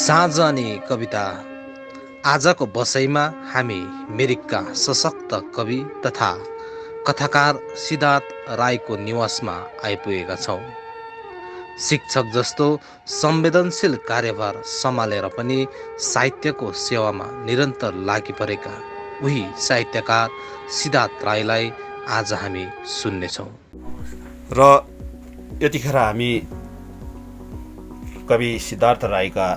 साँझ अनि कविता। आजको बसाइमा हामी मिरिकका सशक्त कवि तथा कथाकार सिद्धार्थ राईको निवासमा आइपुगेका छौँ। शिक्षक जस्तो संवेदनशील कार्यभार सम्हालेर पनि साहित्यको सेवामा निरन्तर लागिपरेका उही साहित्यकार सिद्धार्थ राईलाई आज हामी सुन्नेछौँ। र यतिखेर हामी कवि सिद्धार्थ राईका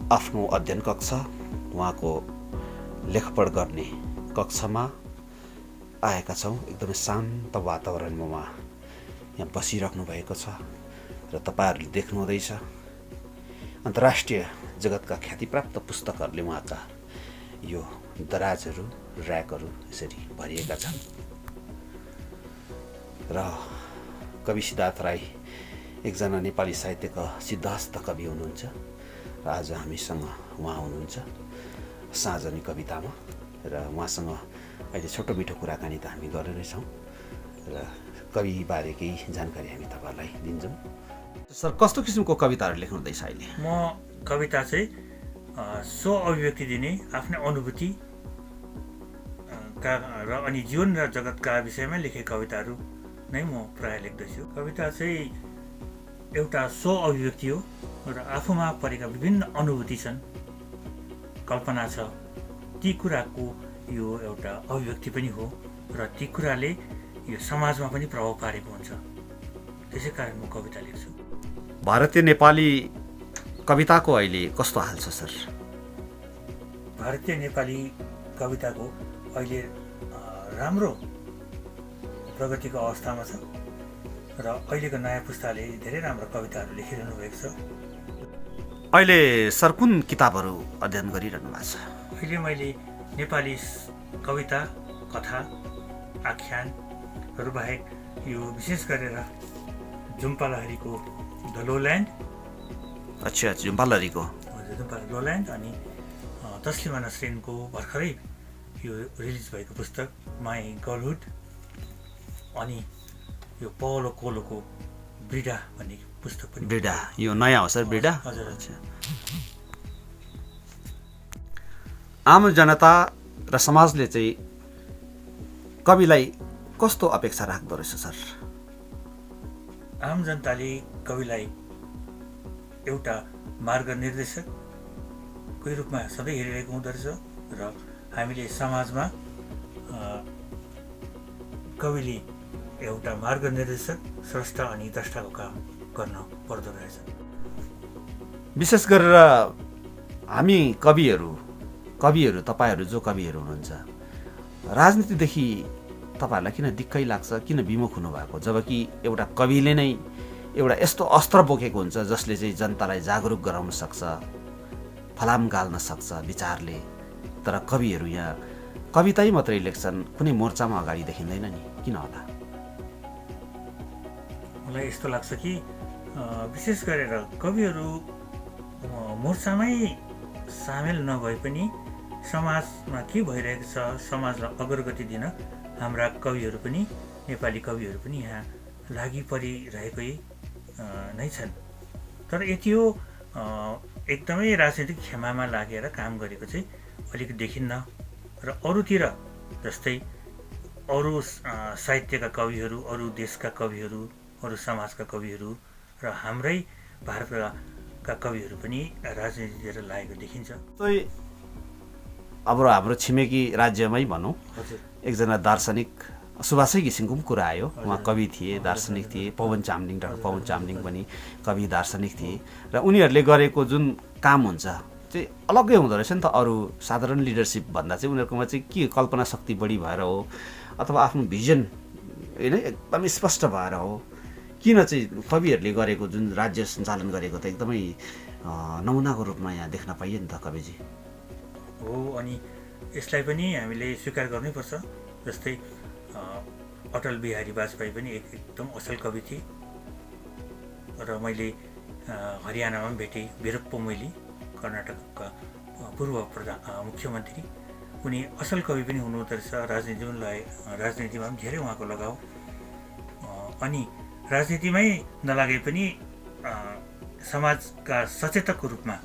आफ्नो अध्ययन कक्ष, उहाँको लेखपढ गर्ने कक्षमा आएका छौँ। एकदमै शान्त वातावरणमा उहाँ यहाँ बसिराख्नु भएको छ र तपाईँहरूले देख्नुहुँदैछ अन्तर्राष्ट्रिय जगतका ख्यातिप्राप्त पुस्तकहरूले उहाँका यो दराजहरू, ऱ्याकहरू यसरी भरिएका छन्। र कवि सिद्धार्थ राई एकजना नेपाली साहित्यका सिद्धहस्त कवि हुनुहुन्छ र आज हामीसँग उहाँ हुनुहुन्छ साँझ अनि कवितामा। र उहाँसँग अहिले छोटो मिठो कुराकानी त हामी गर्ने नै छौँ र कविबारे केही जानकारी हामी तपाईँहरूलाई दिन्छौँ। सर, कस्तो किसिमको कविताहरू लेख्नुहुँदैछ अहिले? म कविता चाहिँ स्व अभिव्यक्ति दिने आफ्नै अनुभूति र अनि जीवन र जगतका विषयमा लेखेका कविताहरू नै म प्रायः लेख्दछु। कविता चाहिँ एउटा स्व अभिव्यक्ति हो र आफूमा परेका विभिन्न अनुभूति छन्, कल्पना छ, ती कुराको यो एउटा अभिव्यक्ति पनि हो र ती कुराले यो समाजमा पनि प्रभाव पारेको हुन्छ। त्यसै कारण म कविता लेख्छु। भारतीय नेपाली कविताको अहिले कस्तो हाल छ सर? भारतीय नेपाली कविताको अहिले राम्रो प्रगतिको अवस्थामा छ र अहिलेको नयाँ पुस्ताले धेरै राम्रो कविताहरू लेखिरहनु भएको छ। अहिले सर कुन किताबहरू अध्ययन गरिरहनु भएको छ? अहिले मैले नेपाली कविता, कथा, आख्यानहरू बाहेक यो विशेष गरेर झुम्पा लहरीको द लोल्यान्ड, झुम्पा लहरीको झुम्पा लोल्यान्ड अनि तस्लिमा नसरिनको भर्खरै यो रिलिज भएको पुस्तक माई गर्लहुड अनि यो पाउलो कोलोको ब्रिडा भन्ने पुस्तक पनि। ब्रिडा यो नयाँ हो सर? ब्रिडा हजुर। आम जनता र समाजले चाहिँ कविलाई कस्तो अपेक्षा राख्दो रहेछ सर? आम जनताले कविलाई एउटा मार्गनिर्देशकको रूपमा सधैँ हेरिरहेको हुँदो रहेछ र हामीले समाजमा कविले एउटा मार्गनिर्देशक, स्रष्टा अनि द्रष्टाको काम गर्न पर्दो रहेछ। विशेष गरेर हामी कविहरू तपाईँहरू जो कविहरू हुनुहुन्छ, राजनीतिदेखि तपाईँहरूलाई किन दिक्कै लाग्छ, किन विमुख हुनुभएको? जबकि एउटा कविले नै एउटा यस्तो अस्त्र बोकेको हुन्छ जसले चाहिँ जनतालाई जागरुक गराउन सक्छ, फलाम गाल्न सक्छ विचारले। तर कविहरू यहाँ कवितै मात्रै लेख्छन्, कुनै मोर्चामा अगाडि देखिँदैन नि, किन होला? मलाई यस्तो लाग्छ कि विशेष गरेर कविहरू मोर्चामै सामेल नभए पनि समाजमा के भइरहेको छ, समाजलाई अग्रगति दिन हाम्रा कविहरू पनि, नेपाली कविहरू पनि यहाँ लागि परिरहेकै नै छन्। तर यति हो, एकदमै राजनीतिक खेमामा लागेर काम गरेको चाहिँ अलिक देखिन्न। र अरूतिर जस्तै अरू साहित्यका कविहरू, अरू देशका कविहरू, अरू समाजका कविहरू र हाम्रै भारतका कविहरू पनि राजनीतितिर लागेको देखिन्छ। अब हाम्रो छिमेकी राज्यमै भनौँ, एकजना दार्शनिक सुभाषै घिसिङको पनि कुरा आयो। उहाँ कवि थिए, दार्शनिक थिए। डाक्टर पवन चामलिङ पनि कवि, दार्शनिक थिए र उनीहरूले गरेको जुन काम हुन्छ चाहिँ अलग्गै हुँदो रहेछ नि त। अरू साधारण लिडरसिप भन्दा चाहिँ उनीहरूकोमा चाहिँ के कल्पना शक्ति बढी भएर हो अथवा आफ्नो भिजन होइन एकदम स्पष्ट भएर हो, किन चाहिँ कविहरूले गरेको जुन राज्य सञ्चालन गरेको त एकदमै नमुनाको रूपमा यहाँ देख्न पाइयो नि त कविजी हो। अनि यसलाई पनि हामीले स्वीकार गर्नैपर्छ। जस्तै अटल बिहारी वाजपेयी पनि एकदम असल कवि थिए र मैले हरियाणामा पनि भेटेँ वीरप्प मोइली, कर्नाटकका पूर्व मुख्यमन्त्री। उनी असल कवि पनि हुनुहुँदो रहेछ। राजनीतिमा पनि धेरै उहाँको लगाव। अनि राजनीतिमै नलागे पनि समाजका सचेतकको रूपमा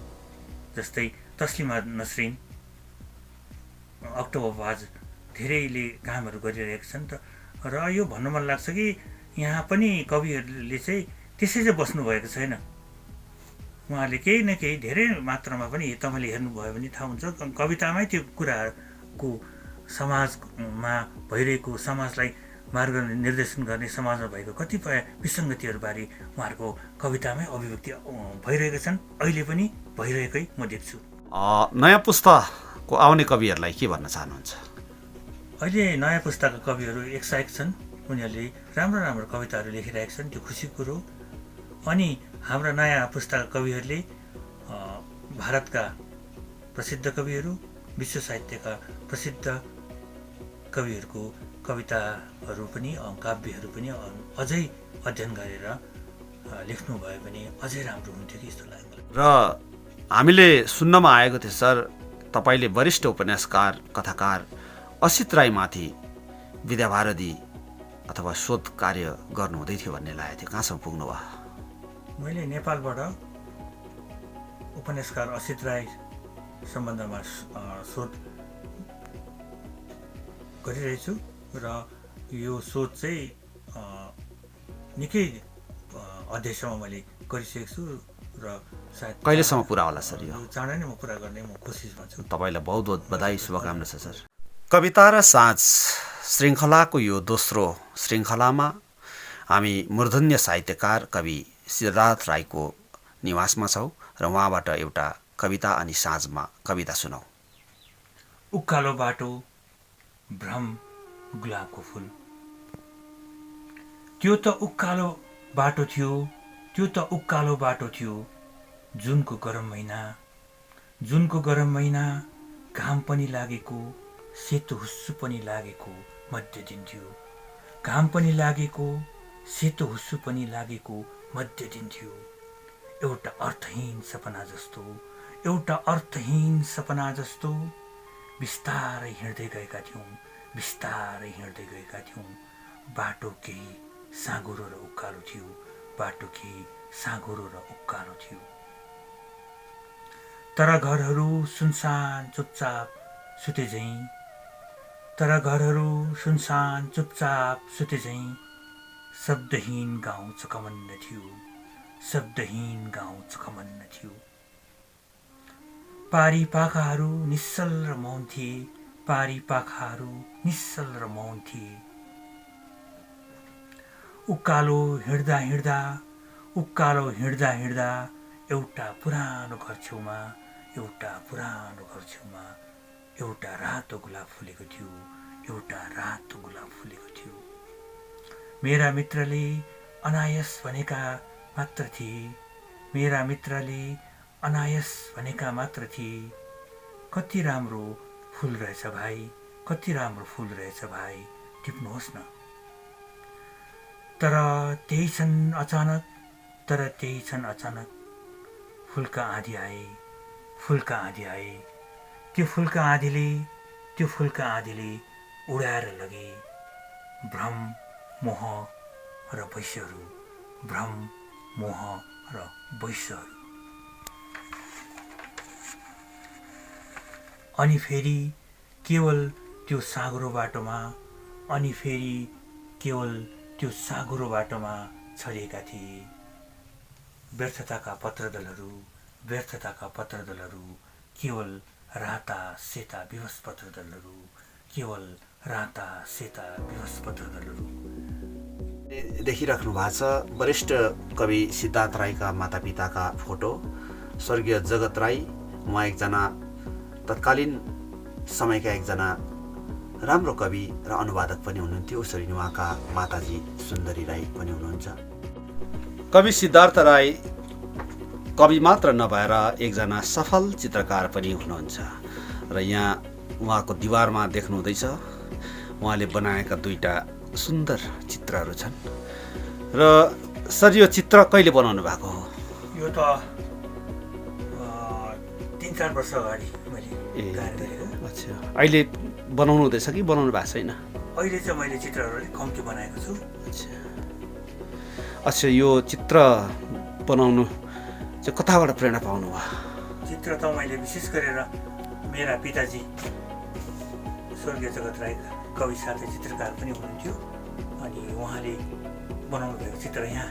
जस्तै तस्लिमा नसरिन, अक्टोबर बाज धेरैले कामहरू गरिरहेका छन् त। र यो भन्न मन लाग्छ कि यहाँ पनि कविहरूले चाहिँ त्यसै चाहिँ बस्नुभएको छैन। उहाँहरूले केही न केही धेरै मात्रामा पनि तपाईँले हेर्नुभयो भने थाहा हुन्छ, कवितामै त्यो कुराको समाजमा भइरहेको, समाजलाई मार्ग निर्देशन गर्ने समाजमा भएको कतिपय विसङ्गतिहरूबारे उहाँहरूको कवितामै अभिव्यक्ति भइरहेका छन्, अहिले पनि भइरहेकै म देख्छु। नयाँ पुस्ताको आउने कविहरूलाई के भन्न चाहनुहुन्छ? अहिले नयाँ पुस्ताका कविहरू एकसायक छन्, उनीहरूले राम्रो राम्रो कविताहरू लेखिरहेका छन्, त्यो खुसीको कुरो। अनि हाम्रा नयाँ पुस्ताका कविहरूले भारतका प्रसिद्ध कविहरू, विश्व साहित्यका प्रसिद्ध कविहरूको कविताहरू पनि, काव्यहरू पनि अझै अध्ययन गरेर लेख्नुभयो भने अझै राम्रो हुन्थ्यो कि जस्तो लाग्यो। र हामीले सुन्नमा आएको थियो सर, तपाईँले वरिष्ठ उपन्यासकार कथाकार असित राईमाथि विद्यावारिधि अथवा शोध कार्य गर्नुहुँदै थियो भन्ने लागेको थियो, कहाँसम्म पुग्नु भयो? मैले नेपालबाट उपन्यासकार असित राई सम्बन्धमा शोध गरिरहेछु र यो शोध चाहिँ निकै अध्ययसम्म मैले गरिसकेको छु र सायद कहिलेसम्म पुरा होला सर? यो चाँडै नै म पुरा गर्ने म कोसिसमा छु। तपाईँलाई बहुत बहुत बधाई, शुभकामना छ सर। कविता र साँझ श्रृङ्खलाको यो दोस्रो श्रृङ्खलामा हामी मूर्धन्य साहित्यकार कवि सिद्धार्थ राईको निवासमा छौँ र उहाँबाट एउटा कविता अनि साँझमा कविता सुनौ। उकालो बाटो भ्रम गुलाबको फुल, त्यो त उकालो बाटो थियो, त्यो त उकालो बाटो थियो, जुनको गरम महिना, जुनको गरम महिना, घाम पनि लागेको, सेतो हुस्सु पनि लागेको मध्य दिन थियो, घाम पनि लागेको, सेतो हुस्सु पनि लागेको मध्य दिन थियो। एउटा अर्थहीन सपना जस्तो, एउटा अर्थहीन सपना जस्तो बिस्तारै हिँड्दै गएका थियौँ, बिस्तारै हिँड्दै गएका थियौँ। बाटो केही साँघुरो र उकालो थियो, बाटो केही साँघुरो र उकालो थियो। तर घरहरू सुनसान चुपचाप सुते झैँ, तर घरहरू सुनसान चुपचाप सुते झैँ। शब्दहीन गाउँ चकमन्न थियो, शब्दहीन गाउँ चकमन्न थियो। पारी पाखाहरू निश्चल र मौन थिए, पारी पाखाहरू निश्चल र मौन थिए। उकालो हिँड्दा हिँड्दा, उकालो हिँड्दा हिँड्दा एउटा पुरानो घर छेउमा, एउटा पुरानो घर छेउमा एउटा रातो गुलाब फुलेको थियो, एउटा रातो गुलाब फुलेको थियो। मेरा मित्रले अनायस भनेका मात्र थिए, मेरा मित्रले अनायस भनेका मात्र थिए। कति राम्रो फुल रहेछ भाइ, कति राम्रो फुल रहेछ भाइ, टिप्नुहोस् न। तर त्यही छन् अचानक, तर त्यही छन् अचानक फुलका आँधी आए, फुलका आँधी आए। त्यो फुलका आँधीले, त्यो फुलका आँधीले उडाएर लगे भ्रम, मोह र वैश्यहरू, भ्रम, मोह र वैश्यहरू। अनि फेरि केवल त्यो साँघुरो बाटोमा, अनि फेरि केवल त्यो साँघुरो बाटोमा छरिएका थिए व्यर्थताका पत्रदलहरू, व्यर्थताका पत्रदलहरू, केवल राता सेता विवश पत्रदलहरू, केवल राता सेता विवश पत्रदलहरू। देखिराख्नु भएको छ वरिष्ठ कवि सिद्धार्थ राईका मातापिताका फोटो। स्वर्गीय जगत राई, उहाँ एकजना तत्कालीन समयका एकजना राम्रो कवि र अनुवादक पनि हुनुहुन्थ्यो। उसरी उहाँका माताजी सुन्दरी राई पनि हुनुहुन्छ। कवि सिद्धार्थ राई कवि मात्र नभएर एकजना सफल चित्रकार पनि हुनुहुन्छ र यहाँ उहाँको दिवारमा देख्नुहुँदैछ उहाँले बनाएका दुईटा सुन्दर चित्रहरू छन्। र सर यो चित्र कहिले बनाउनु भएको हो? यो त 3-4 वर्ष अगाडि मैले तयार गरेको। अच्छा, अहिले बनाउनु हुँदैछ कि बनाउनु भएको छैन? अहिले चाहिँ मैले चित्रहरू अलिक कम्ती बनाएको छु। अच्छा, यो चित्र बनाउनु चाहिँ कताबाट प्रेरणा पाउनुभयो? चित्र त मैले विशेष गरेर मेरा पिताजी स्वर्गीय जगत राई कवि साथै चित्रकार पनि हुनुहुन्थ्यो, अनि उहाँले बनाउनु भएको चित्र यहाँ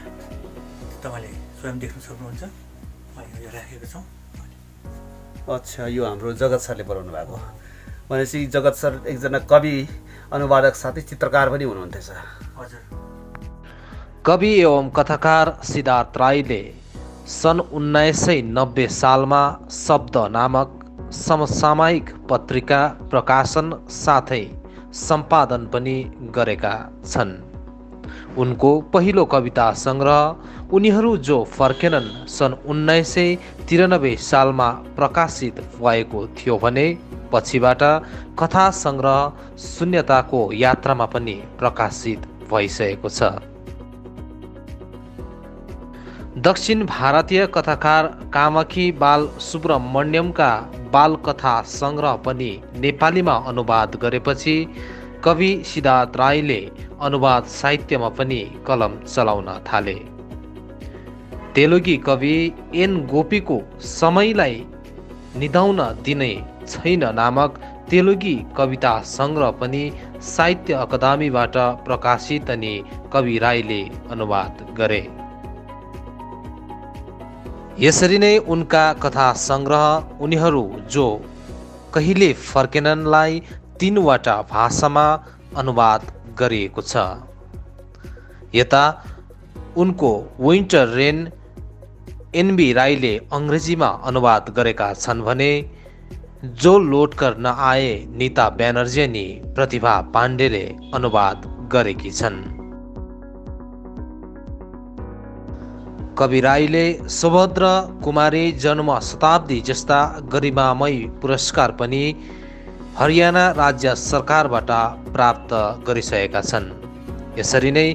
तपाईँले स्वयं देख्न सक्नुहुन्छ, यो राखेको छौँ। अच्छा, यो हाम्रो जगत सरले बनाउनु भएको भनेपछि जगत सर एकजना कवि, अनुवादक साथै चित्रकार पनि हुनुहुन्थेछ। हजुर। कवि एवं कथाकार सिद्धार्थ राईले सन् 1990 सालमा शब्द नामक समसामयिक पत्रिका प्रकाशन साथै सम्पादन पनि गरेका छन्। उनको पहिलो कविता सङ्ग्रह उनीहरू जो फर्केनन् सन् 1993 सालमा प्रकाशित भएको थियो भने पछिबाट कथा सङ्ग्रह शून्यताको यात्रामा पनि प्रकाशित भइसकेको छ। दक्षिण भारतीय कथाकार कामाक्षी बाल सुब्रमण्यमका बालकथा सङ्ग्रह पनि नेपालीमा अनुवाद गरेपछि कवि सिद्धार्थ राईले अनुवाद साहित्यमा पनि कलम चलाउन थाले। तेलुगी कवि एन गोपीको समयलाई निधाउन दिने छैन नामक तेलुगी कविता सङ्ग्रह पनि साहित्य अकादमीबाट प्रकाशित अनि कवि राईले अनुवाद गरे। यसरी नै उनका कथा सङ्ग्रह उनीहरू जो कहिले फर्केननलाई 3वटा भाषामा अनुवाद गरिएको छ। यता उनको विन्टर रेन एनबी राईले अङ्ग्रेजीमा अनुवाद गरेका छन् भने जो लोटकर नआए नीता ब्यानर्जी अनि प्रतिभा पाण्डेले अनुवाद गरेकी छन्। कवि राईले सुभद्र कुमारी जन्म शताब्दी जस्ता गरिमामय पुरस्कार पनि हरियाणा राज्य सरकारबाट प्राप्त गरिसकेका छन्। यसरी नै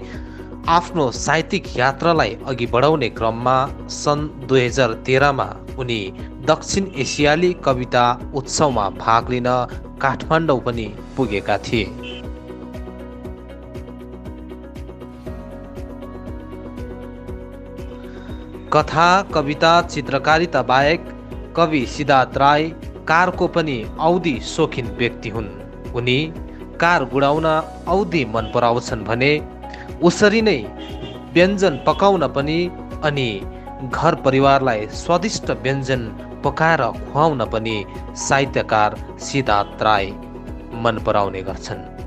आफ्नो साहित्यिक यात्रालाई अघि बढाउने क्रममा सन् 2013मा उनी दक्षिण एसियाली कविता उत्सवमा भाग लिन काठमाडौँ पनि पुगेका थिए। कथा, कविता, चित्रकारिता बाहेक कवि सिद्धार्थ राई कारको पनि औधी शौखिन व्यक्ति हुन्। उनी कार गुडाउन औधी मन पराउँछन् भने उसरी नै व्यञ्जन पकाउन पनि अनि घर परिवारलाई स्वादिष्ट व्यञ्जन पकाएर खुवाउन पनि साहित्यकार सिद्धार्थ राई मन पराउने गर्छन्।